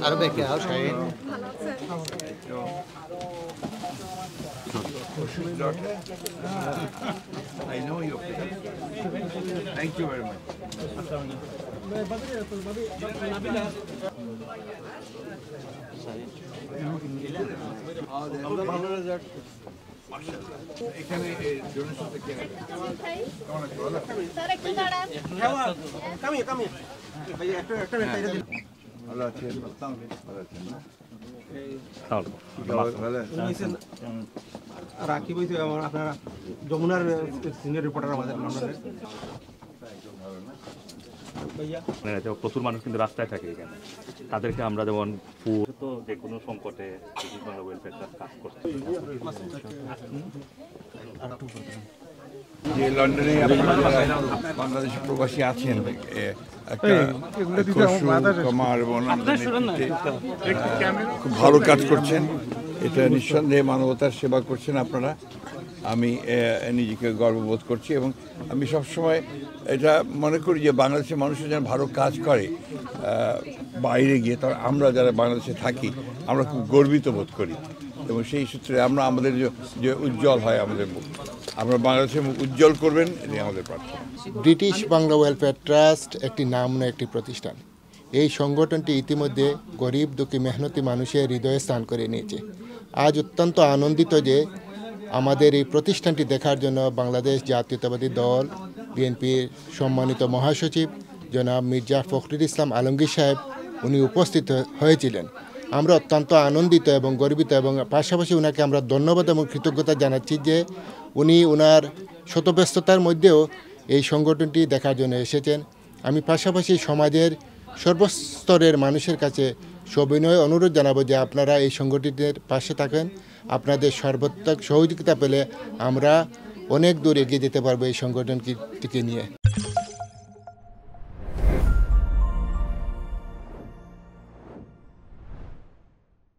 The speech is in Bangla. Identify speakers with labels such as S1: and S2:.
S1: আরবে কে আও Shaheen
S2: I know you. Thank you very much. এখানে ডোনেশন থেকে কেমন আছে ভালো
S3: স্যার একটু দাঁড়ান
S2: ভালো আছেন ভালো আছেন না
S1: রাকিব হইছে আপনারা যমুনার সিনিয়র রিপোর্টার আমাদের লন্ডনের
S4: প্রচুর মানুষ কিন্তু রাস্তায় থাকে এখানে তাদেরকে আমরা যেমন ফুড তো যে কোনো সংকটে ওয়েলফেয়ার কাজ করতে
S2: যে লন্ডনে আপনারা বাংলাদেশি প্রবাসী আছেন একটা কমার খুব ভালো কাজ করছেন এটা নিঃসন্দেহে মানবতার সেবা করছেন আপনারা আমি নিজেকে গর্ববোধ করছি এবং আমি সবসময় এটা মনে করি যে বাংলাদেশের মানুষের যেন ভালো কাজ করে বাইরে গিয়ে তার আমরা যারা বাংলাদেশে থাকি আমরা খুব গর্বিত বোধ করি এবং সেই সূত্রে আমরা আমাদের যে উজ্জ্বল হয় আমাদের মুখ আমরা বাংলাদেশের মুখ উজ্জ্বল করবেন এটাই আমাদের প্রার্থনা।
S5: ব্রিটিশ বাংলা ওয়েলফেয়ার ট্রাস্ট একটি নাম না একটি প্রতিষ্ঠান। এই সংগঠনটি ইতিমধ্যে গরিব দুঃখী মেহনতি মানুষের হৃদয়ে স্থান করে নিয়েছে। আজ অত্যন্ত আনন্দিত যে আমাদের এই প্রতিষ্ঠানটি দেখার জন্য বাংলাদেশ জাতীয়তাবাদী দল বিএনপির সম্মানিত মহাসচিব জনাব মির্জা ফখরুল ইসলাম আলমগীর সাহেব উনি উপস্থিত হয়েছিলেন। আমরা অত্যন্ত আনন্দিত এবং গর্বিত এবং পাশাপাশি ওনাকে আমরা ধন্যবাদ এবং কৃতজ্ঞতা জানাচ্ছি যে উনি ওনার শতব্যস্ততার মধ্যেও এই সংগঠনটি দেখার জন্য এসেছেন। আমি পাশাপাশি সমাজের সর্বস্তরের মানুষের কাছে সবিনয় অনুরোধ জানাবো যে আপনারা এই সংগঠনটির পাশে থাকেন। আপনাদের সর্বাত্মক সহযোগিতা পেলে আমরা অনেক দূর এগিয়ে যেতে পারবো এই সংগঠনটিকে নিয়ে।